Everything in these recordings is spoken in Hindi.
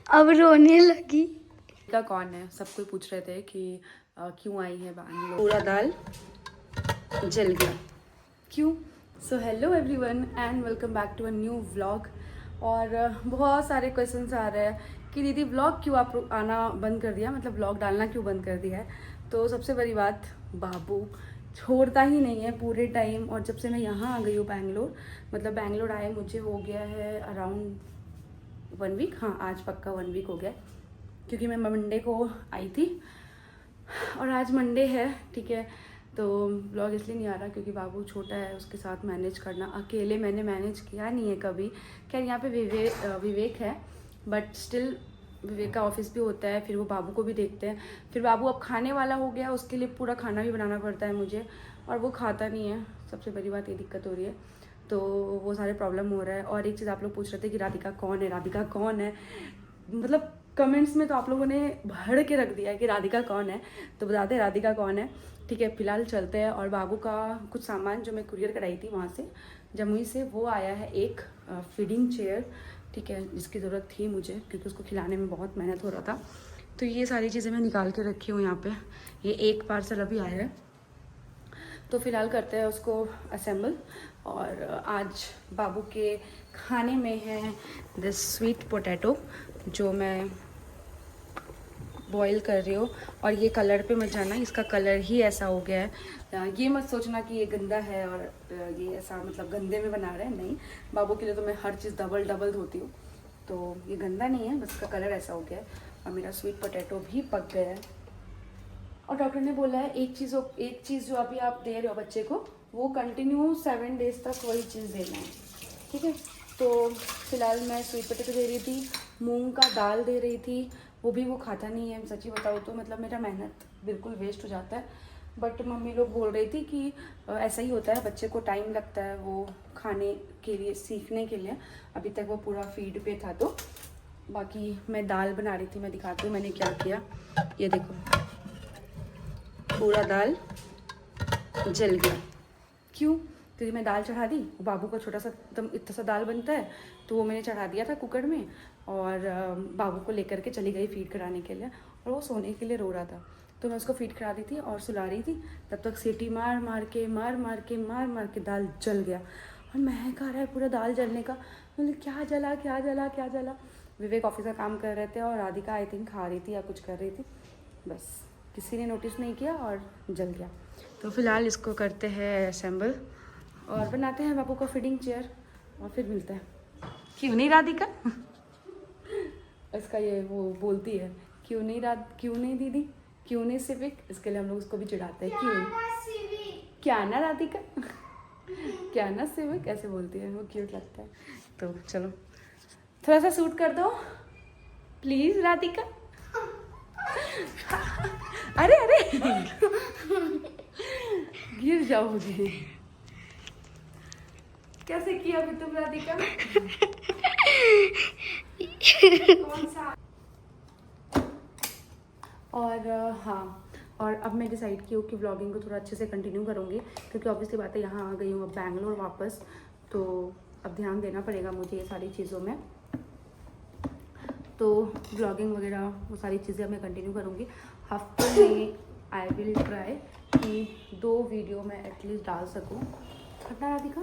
अब रोने लगी। का कौन है, सब कोई पूछ रहे थे कि क्यों आई है बैंगलोर। पूरा दाल जल गया क्यों। So hello everyone and welcome back to a new vlog. और बहुत सारे क्वेश्चंस आ रहे हैं कि दीदी व्लॉग क्यों आप आना बंद कर दिया, मतलब व्लॉग डालना क्यों बंद कर दिया है। तो सबसे बड़ी बात, बाबू छोड़ता ही नहीं है पूरे टाइम। और जब से मैं यहाँ आ गई हूँ बैंगलोर, मतलब बैंगलोर आए मुझे हो गया है अराउंड 1 वीक। हाँ, आज पक्का 1 वीक हो गया, क्योंकि मैं मंडे को आई थी और आज मंडे है, ठीक है। तो ब्लॉग इसलिए नहीं आ रहा क्योंकि बाबू छोटा है, उसके साथ मैनेज करना, अकेले मैंने मैनेज किया नहीं है कभी। खैर यहाँ पे विवेक है, बट स्टिल विवेक का ऑफिस भी होता है, फिर वो बाबू को भी देखते हैं। फिर बाबू अब खाने वाला हो गया, उसके लिए पूरा खाना भी बनाना पड़ता है मुझे, और वो खाता नहीं है। सबसे बड़ी बात ये दिक्कत हो रही है, तो वो सारे प्रॉब्लम हो रहा है। और एक चीज़ आप लोग पूछ रहे थे कि राधिका कौन है, राधिका कौन है। मतलब कमेंट्स में तो आप लोगों ने भर के रख दिया है कि राधिका कौन है, तो बताते हैं राधिका कौन है, ठीक है। फिलहाल चलते हैं। और बाबू का कुछ सामान जो मैं कुरियर कराई थी वहाँ से, जमुई से, वो आया है एक फीडिंग चेयर, ठीक है, जिसकी ज़रूरत थी मुझे क्योंकि उसको खिलाने में बहुत मेहनत हो रहा था। तो ये सारी चीज़ें मैं निकाल के रखी हूँ यहाँ पे। ये एक पार्सल अभी आया है, तो फिलहाल करते हैं उसको असेंबल। और आज बाबू के खाने में है दिस स्वीट पोटैटो, जो मैं बॉईल कर रही हूँ। और ये कलर पे मत जाना, इसका कलर ही ऐसा हो गया है। ये मत सोचना कि ये गंदा है और ये ऐसा मतलब गंदे में बना रहे हैं, नहीं। बाबू के लिए तो मैं हर चीज़ डबल धोती हूँ, तो ये गंदा नहीं है, बस इसका कलर ऐसा हो गया है। और मेरा स्वीट पोटैटो भी पक गया है। और डॉक्टर ने बोला है एक चीज़ जो अभी आप दे रहे हो बच्चे को, वो कंटिन्यू 7 डेज तक वही चीज़ देना है, ठीक है। तो फिलहाल मैं स्वीट पोटैटो दे रही थी, मूंग का दाल दे रही थी, वो भी वो खाता नहीं है। सच्ची बताऊँ तो मतलब मेरा मेहनत बिल्कुल वेस्ट हो जाता है। बट मम्मी लोग बोल रही थी कि ऐसा ही होता है, बच्चे को टाइम लगता है वो खाने के लिए, सीखने के लिए। अभी तक वो पूरा फीड पे था। तो बाकी मैं दाल बना रही थी, मैं दिखाती हूँ मैंने क्या किया। ये देखो, पूरा दाल जल गया क्यों, क्योंकि मैं दाल चढ़ा दी। बाबू का छोटा सा एकदम इतना सा दाल बनता है, तो वो मैंने चढ़ा दिया था कुकर में। और बाबू को लेकर के चली गई फीड कराने के लिए, और वो सोने के लिए रो रहा था, तो मैं उसको फीड करा दी थी और सुला रही थी। तब तक सीटी मार मार के दाल जल गया। और महक आ रहा है पूरा दाल जलने का। मतलब क्या जला। विवेक ऑफिस का काम कर रहे थे और राधिका आई थिंक खा रही थी या कुछ कर रही थी, बस किसी ने नोटिस नहीं किया और जल गया। तो फिलहाल इसको करते हैं असेंबल और बनाते हैं बाबू को फीडिंग चेयर, और फिर मिलते हैं। क्यों नहीं राधिका इसका ये वो बोलती है, क्यों नहीं दीदी, क्यों नहीं सिविक। इसके लिए हम लोग उसको भी चिढ़ाते हैं, क्यों क्या ना राधिका क्या ना सिविक, ऐसे बोलती है, वो क्यूट लगता है। तो चलो थोड़ा सा सूट कर दो प्लीज राधिका। अरे गिर जाओगे। कैसे किया अभी तुम राधिका कौन सा। और हाँ, और अब मैं डिसाइड की हूँ कि व्लॉगिंग को थोड़ा अच्छे से कंटिन्यू करूँगी, क्योंकि ऑब्वियसली बात है यहाँ आ गई हूँ अब बैंगलोर वापस, तो अब ध्यान देना पड़ेगा मुझे ये सारी चीज़ों में। तो व्लॉगिंग वगैरह वो सारी चीज़ें अब मैं कंटिन्यू करूँगी। हफ्ते में आई विल ट्राई कि 2 वीडियो मैं एटलीस्ट डाल सकूँ। हटना राधिका,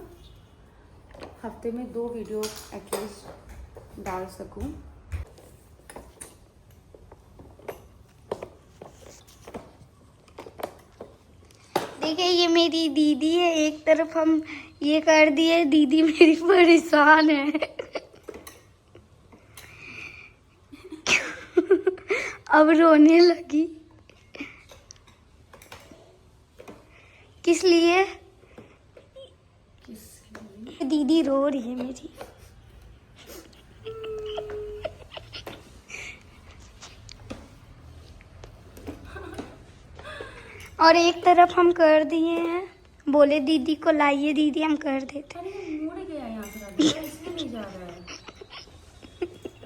हफ्ते में 2 वीडियो एटलीस्ट डाल सकूँ। देखिए ये मेरी दीदी है, एक तरफ हम ये कर दिए, दीदी मेरी परेशान है अब रोने लगी। किस लिए? दीदी रो रही है मेरी। और एक तरफ हम कर दिए हैं, बोले दीदी को लाइए, दीदी हम कर देते। अरे मुड़ गया यहाँ से राधिका, इसलिए नहीं जा रहा है।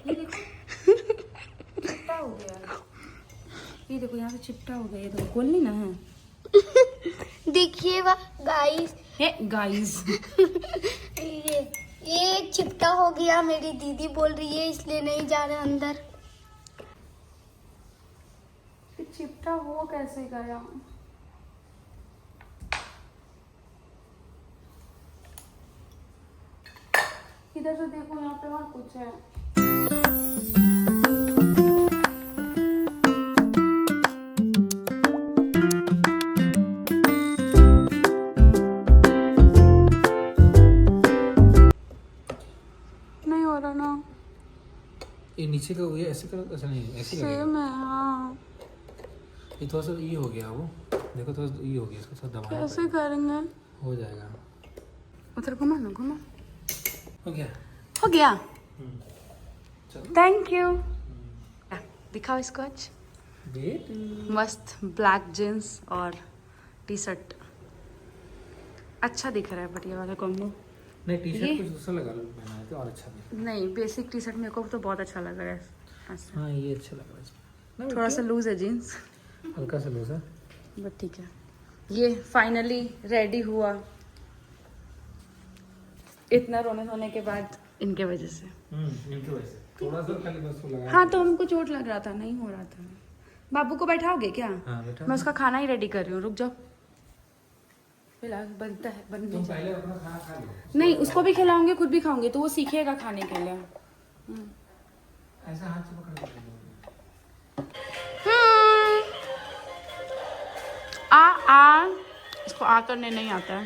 ये देखो चिपटा हो गया, ये देखो यहाँ से चिपटा हो गया, ये देखो खोलनी ना है। देखिए गाइस, हे गाइस ये चिपटा हो गया, मेरी दीदी बोल रही है इसलिए नहीं जा रहा अंदर। ये चिपटा हो कैसे गया? इधर से देखो, यहाँ पे और कुछ है। नहीं हो रहा ना, ये नीचे का ये ऐसे करो, ऐसा नहीं ऐसे लगेगा। सेम है। हाँ, ये थोड़ा सा ये हो गया, वो देखो थोड़ा सा ये हो गया, इसको थोड़ा दबाना कैसे करेंगे? हो जाएगा। उधर घुमा ना, घुमा। हो गया। हो गया, चलो। Thank you. दिखाओ इसको आज। वेट। मस्त ब्लैक जींस और टी शर्ट, अच्छा दिख रहा है, बढ़िया वाला कॉम्बो। नहीं टी ये- शर्ट कुछ दूसरा लगा लो, पहना है तो और अच्छा दिखेगा। नहीं, बेसिक टी शर्ट मेरे को तो बहुत अच्छा लग रहा है ऐसे। हाँ ये अच्छा लग रहा है इसमें। ना, थोड़ा सा लूज है जीन्स, हल्का सा लूज है। बट ठीक है। ये फाइनली रेडी हुआ, इतना रोने धोने के बाद, इनके वजह से। इनकी वजह से थोड़ा सा खाली बस वो लगा। हाँ, तो हमको चोट लग रहा था, नहीं हो रहा था। बाबू को बैठाओगे क्या? हाँ बेटा, मैं उसका खाना ही रेडी कर रही हूँ, रुक जाओ। फिलहाल बनता है, बन तुम नहीं पहले अपना खाना खा लो। नहीं, उसको भी खिलाऊंगी, खुद भी खाऊंगी, तो वो सीखेगा खाने के लिए। ऐसा हाथ से पकड़ के आ इसको आ करने नहीं आता है।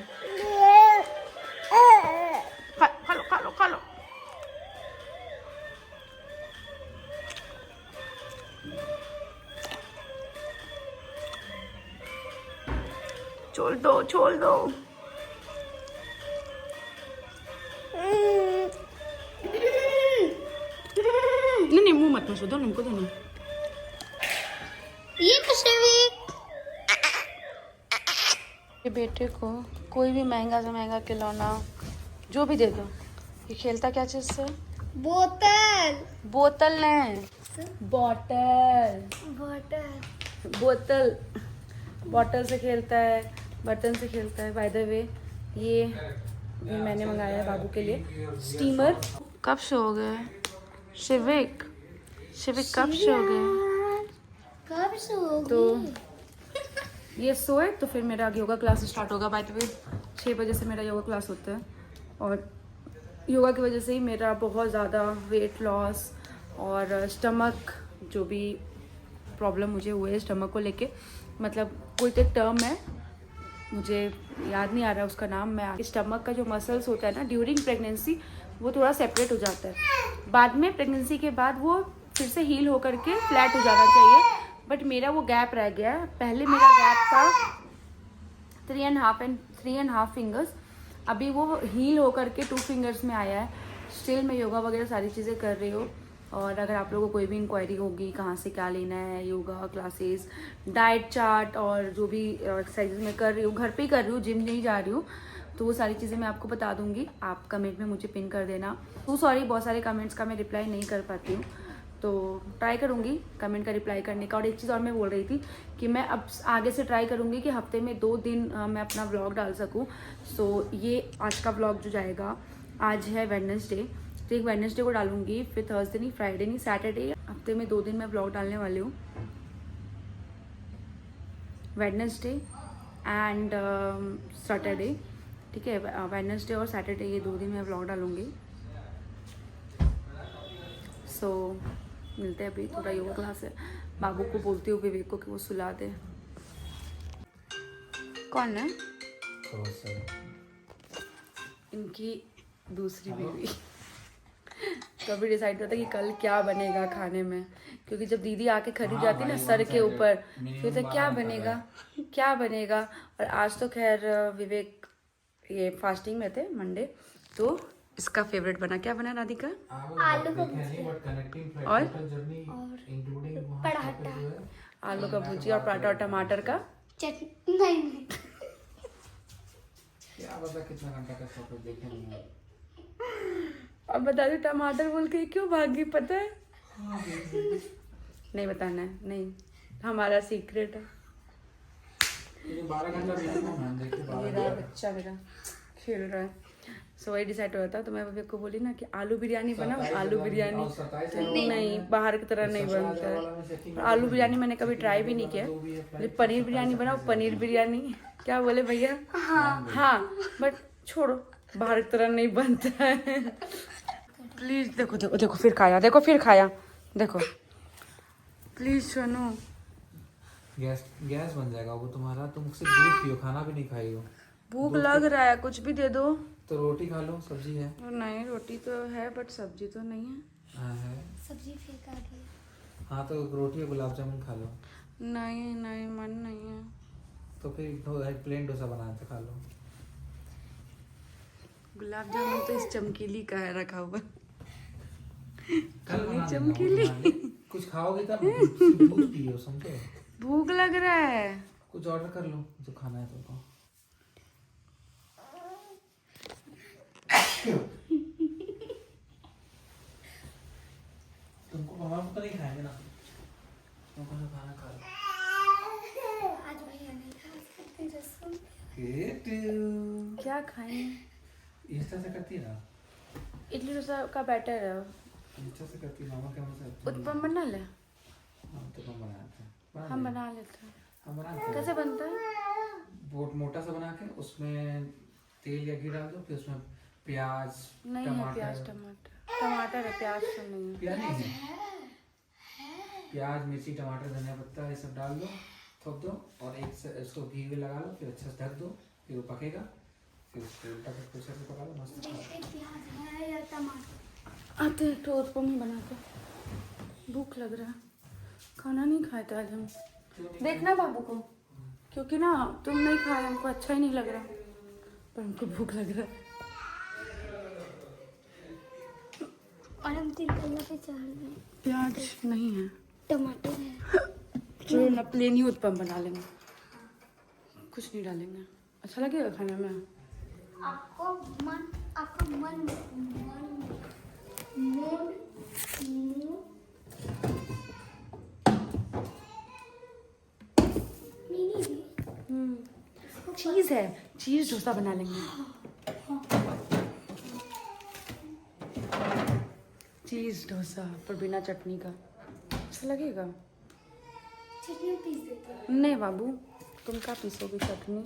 खा लो, खा लो, खा लो। छोड़ दो, छोड़ दो। नहीं नहीं, मुंह मत मसो, दो हमको, दो ना। ये कैसे भी ये बेटे को कोई भी महंगा से महंगा खिलौना जो भी दे दो, ये खेलता क्या चीज से? बोतल बोतल नहीं, बॉटल। बोतल बोतल, बॉटल से खेलता है, बर्तन से खेलता है। बाय द वे, ये मैंने मंगाया है बाबू के लिए स्टीमर। कब शो हो गए शिविक? शिविक कब शो हो गए? कब सोओगी? तो ये सोए तो फिर मेरा योगा क्लास स्टार्ट होगा। बाय द वे 6 बजे से मेरा योगा क्लास होता है, और योगा की वजह से ही मेरा बहुत ज़्यादा वेट लॉस और स्टमक, जो भी प्रॉब्लम मुझे हुए स्टमक को लेके, मतलब कोई तो टर्म है, मुझे याद नहीं आ रहा उसका नाम। मैं स्टमक का जो मसल्स होता है ना ड्यूरिंग प्रेगनेंसी, वो थोड़ा सेपरेट हो जाता है। बाद में प्रेगनेंसी के बाद वो फिर से हील होकर के फ्लैट हो जाना चाहिए, बट मेरा वो गैप रह गया। पहले मेरा गैप था 3.5 फिंगर्स, अभी वो हील होकर के 2 फिंगर्स में आया है। स्टिल मैं योगा वगैरह सारी चीज़ें कर रही हूँ, और अगर आप लोगों को कोई भी इंक्वायरी होगी कहाँ से क्या लेना है, योगा क्लासेस, डाइट चार्ट, और जो भी एक्सरसाइजेज मैं कर रही हूँ, घर पे ही कर रही हूँ, जिम नहीं जा रही हूँ, तो वो सारी चीज़ें मैं आपको बता दूंगी। आप कमेंट में मुझे पिन कर देना। तो सॉरी, बहुत सारे कमेंट्स का मैं रिप्लाई नहीं कर पाती हूँ, तो ट्राई करूँगी कमेंट का रिप्लाई करने का। और एक चीज़ और मैं बोल रही थी कि मैं अब आगे से ट्राई करूँगी कि हफ्ते में 2 दिन मैं अपना व्लॉग डाल सकूँ। सो ये आज का व्लॉग जो जाएगा, आज है वेडनेसडे, तो एक वेडनेसडे को डालूंगी, फिर थर्सडे नहीं, फ्राइडे नहीं, सैटरडे। हफ्ते में 2 दिन मैं व्लॉग डालने वाली हूँ, वेडनेसडे एंड सैटरडे। ठीक है, वेडनेसडे और सैटरडे ये 2 दिन मैं व्लॉग डालूंगी। सो मिलते हैं, अभी थोड़ा योगा क्लास है। बाबू को बोलती हूँ विवेक को कि वो सुला दे। कौन है? इनकी दूसरी बीवी। तो अभी डिसाइड होता है कि कल क्या बनेगा खाने में, क्योंकि जब दीदी आके खरीद जाती है ना सर के ऊपर, फिर तो क्या बनेगा क्या बनेगा। और आज तो खैर विवेक ये फास्टिंग में थे मंडे, तो इसका फेवरेट बना, क्या बना राधिका? आलू का और पराठा, आलू का भुजिया और पराठा और टमाटर का चटनी। नहीं क्या पता कितना घंटा का फोटो देखे नहीं। अब बता दो, टमाटर बोल के क्यों भागी, पता है? नहीं बताना है, नहीं, हमारा सीक्रेट है। 12 घंटा देखा मैंने, देखिए 12 मेरा बच्चा मेरा खेल रहा है। सो वही डिसाइड हो रहा था, तो मैं बबे को बोली ना कि आलू बिरयानी बनाओ, आलू बिरयानी। नहीं, बाहर की तरह नहीं बनता है। आलू बिरयानी मैंने कभी ट्राई भी नहीं किया। पनीर बिरयानी बनाओ, पनीर बिरयानी क्या बोले भैया? हाँ, बट छोड़ो, बाहर की तरह नहीं बनता है। प्लीज देखो देखो देखो, फिर खाया, देखो फिर खाया, देखो प्लीज सुनो। गैस बन जाएगा वो तुम्हारा। तुम सिर्फ दूध पियो, खाना भी नहीं खाई हो। भूख लग रहा है, कुछ भी दे दो। तो रोटी खा लो, सब्जी है। नहीं, रोटी तो है बट सब्जी तो नहीं है। हाँ है। सब्जी फेंका गया। हाँ तो रोटी और गुलाब जामुन खा लो। नहीं नहीं, मन नहीं है। तो फिर प्लेन डोसा बना के खा लो। गुलाब जामुन तो इस चमकीली का है रखा हुआ। कल बना देना, चमकीली। वो बना ले। कुछ खाओगे तब दूध पियो, समझे? भूख लग रहा है। कुछ ऑर्डर कर लो जो खाना है तुमको। तुमको मम्मा को तो नहीं खाएंगे ना, तुमको तो खाना खा लो। आज भैया नहीं खा सकते रसम। क्या खाएं? इस तरह से करती है ना, इडली डोसा का बैटर है। इस तरह से करती है मामा के मुंह से। उत्पम बना ले। हम तो कम बनाते हैं। हम बना लेते हैं। हम बनाते हैं। कैसे बनता है? बहुत मोटा सा बना के उसमें तेल या घी डाल दो, फिर उसमें प्याज, नहीं है प्याज टमाटर है, प्याज तो नहीं है। प्याज नहीं है, प्याज मिर्ची टमाटर धनिया पत्ता ये सब डाल दो, थोप दो और एक से इसको घी में लगा लो, फिर अच्छे से ढक दो, फिर वो पकेगा, फिर उसको उल्टा कर प्रेशर से पका लो, मस्त। प्याज है या टमाटर? आते हैं तो उत्पम ही बनाते। भूख लग रहा है, खाना नहीं खाए थे आज हम। देखना बाबू को, क्योंकि ना तुम नहीं खाए, हमको अच्छा ही नहीं लग रहा, पर हमको भूख लग रहा है। और हम तिलकला पे चढ़ गए। प्याज नहीं है, टमाटर है। चलो ना प्लेन ही उत्पम बना लेंगे, कुछ नहीं डालेंगे। अच्छा लगेगा खाने में। आपका मन मिनी दी। चीज है, चीज डोसा बना लेंगे। चीज डोसा पर बिना चटनी का अच्छा लगेगा। चटनी पीस देते हैं। नहीं बाबू, तुम क्या पीसोगे चटनी,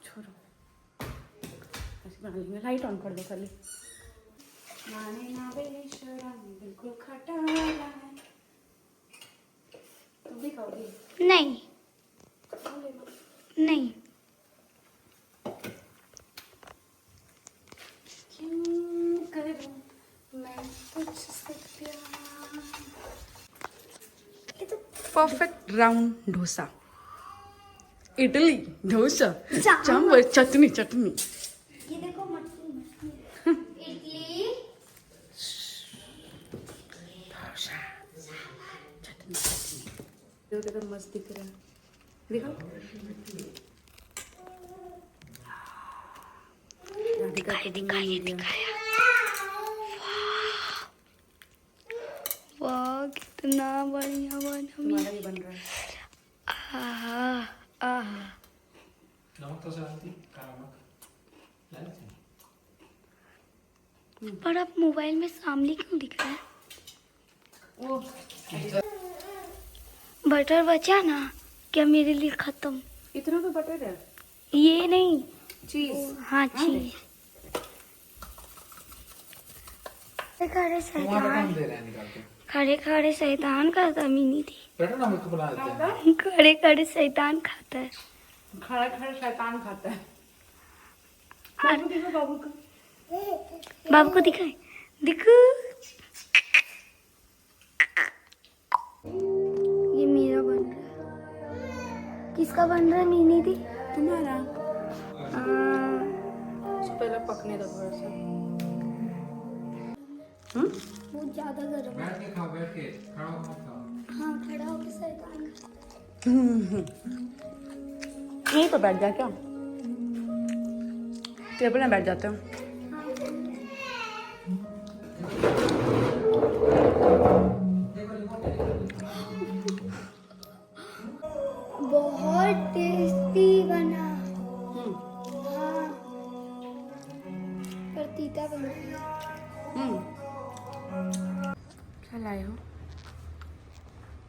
छोड़ो, ऐसे बना लेंगे। लाइट ऑन कर दो खाली। माने ना बेशरम बिल्कुल खटा वाला है। तुम भी खाओगी? नहीं नहीं। क्यों करूं मैं तुझसे प्यार। ये तो परफेक्ट राउंड डोसा, इडली डोसा, चावल। चावल चटनी चटनी। ये देखो मटकी इडली चटनी चटनी तो मस्त दिख रहा है। देखो राधिका को भी नहीं दिया। वाह कितना बढ़िया बना। तुम्हारा ही बन रहा है। आहा आहा। नमक तो डालती, काला नमक डालती। पर अब मोबाइल में सामने क्यों दिख रहा है? वो बटर बचा ना क्या मेरे लिए खत्म? इतना तो बटर है। ये नहीं, चीज। हाँ चीज। खड़े शैतान, दे रहे हैं निकाल के। खड़े खड़े शैतान खाता मिनी थी। बेटा ना मुझको बना देते हैं। खड़े खड़े शैतान खाता है। खड़ा खड़ा शैतान खाता है। बाबू देखो, बाबू को, बाबू को दिखाए, दिखो। ये मेरा बन रहा है। किसका बन रहा है मिनी दी? तुम्हारा। उसको पहले पकने दो थोड़ा सा। बहुत ज्यादा गर्म है। बैठ के खाओ, बैठ के, खड़ा होकर मत खाओ। हाँ खड़ा होकर शैतान यहीं पर बैठ जा क्या? टेबल में बैठ जाते हैं। बहुत टेस्टी बना। हाँ पर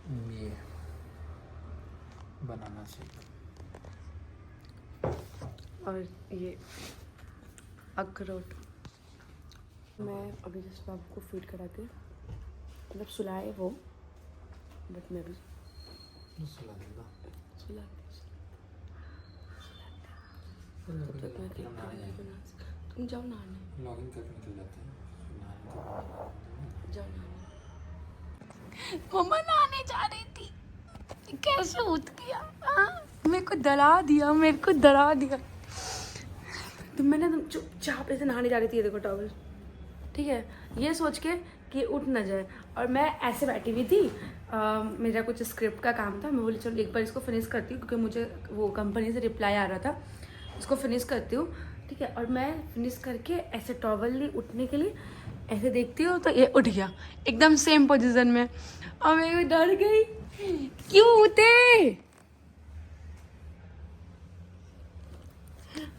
ये बनाना शेक। और ये अखरोट। मैं अभी जस्ट बाबू को फीड करा के मतलब सुलाए वो, बट मैं भी सुला देगा। सुला तब तक मैं केक बना। तुम जाओ नहाने, लॉगिन करके निकल जाते हैं। जाओ नहाने। मम्मा नहाने जा रही थी, कैसे उठ गया? मेरे को डरा दिया। तो मैंने एकदम चुपचाप ऐसे नहाने जा रही थी, ये देखो टॉवल, ठीक है, ये सोच के कि उठ ना जाए। और मैं ऐसे बैठी हुई थी, मेरा कुछ स्क्रिप्ट का काम था, मैं बोली चलो एक बार इसको फिनिश करती हूँ, क्योंकि मुझे वो कंपनी से रिप्लाई आ रहा था, इसको फिनिश करती हूँ, ठीक है। और मैं फिनिश करके ऐसे टॉवल ली उठने के लिए, ऐसे देखती हूँ तो ये उठ गया एकदम सेम पोजीशन में, और मैं डर गई, क्यों उठे?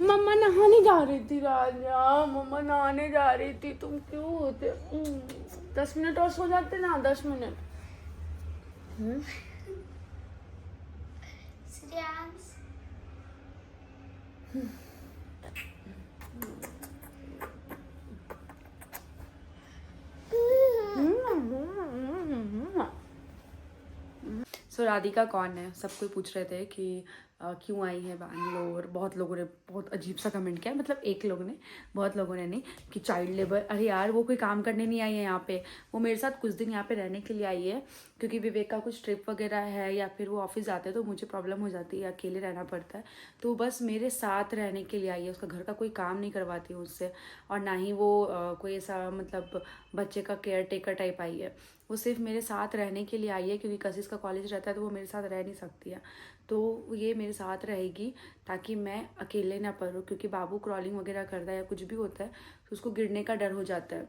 मम्मा नहाने जा रही थी राजा, मम्मा नहाने जा रही थी, तुम क्यों होते? 10 मिनट और सो जाते ना, 10 मिनट। श्रेयांश सो राधिका कौन है, सब कोई पूछ रहे थे कि क्यों आई है बैंगलोर। बहुत लोगों ने बहुत अजीब सा कमेंट किया, मतलब एक लोग ने, बहुत लोगों ने नहीं, कि चाइल्ड लेबर। अरे यार वो कोई काम करने नहीं आई है यहाँ पे, वो मेरे साथ कुछ दिन यहाँ पे रहने के लिए आई है, क्योंकि विवेक का कुछ ट्रिप वगैरह है या फिर वो ऑफिस जाते हैं तो मुझे प्रॉब्लम हो जाती है, अकेले रहना पड़ता है, तो बस मेरे साथ रहने के लिए आई है। उसका घर का कोई काम नहीं करवाती हूँ उससे, और ना ही वो कोई ऐसा मतलब बच्चे का केयर टेकर टाइप आई है। वो सिर्फ मेरे साथ रहने के लिए आई है, क्योंकि कशिश का कॉलेज रहता है तो वो मेरे साथ रह नहीं सकती है, तो ये मेरे साथ रहेगी ताकि मैं अकेले ना पड़ूँ, क्योंकि बाबू क्रॉलिंग वगैरह करता है या कुछ भी होता है तो उसको गिरने का डर हो जाता है,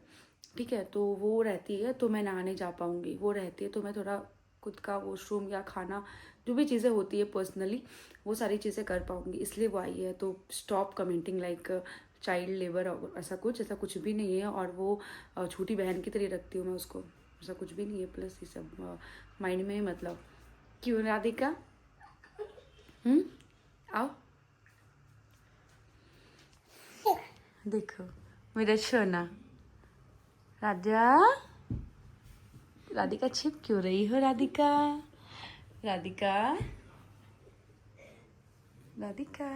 ठीक है। तो वो रहती है तो मैं नहाने जा पाऊँगी, वो रहती है तो मैं थोड़ा खुद का वॉशरूम या खाना जो भी चीज़ें होती है पर्सनली वो सारी चीज़ें कर पाऊँगी, इसलिए वो आई है। तो stop commenting like child labour, ऐसा कुछ भी नहीं है। और वो छोटी बहन की तरह रखती हूँ मैं उसको, ऐसा कुछ भी नहीं है। प्लस ये सब माइंड में मतलब, क्यों राधिका? आओ देखो मेरा सोना राजा। राधिका छिप क्यों रही हो? Radhika Radhika Radhika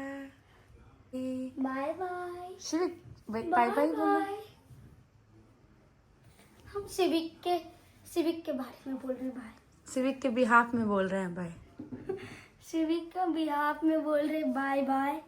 bye bye. Shivik bye bye बोलो। हम सिविक के बारे में बोल रहे हैं भाई, सिविक के बिहाफ में बोल रहे हैं भाई, सिविक का बिहाफ में बोल रहे बाय बाय।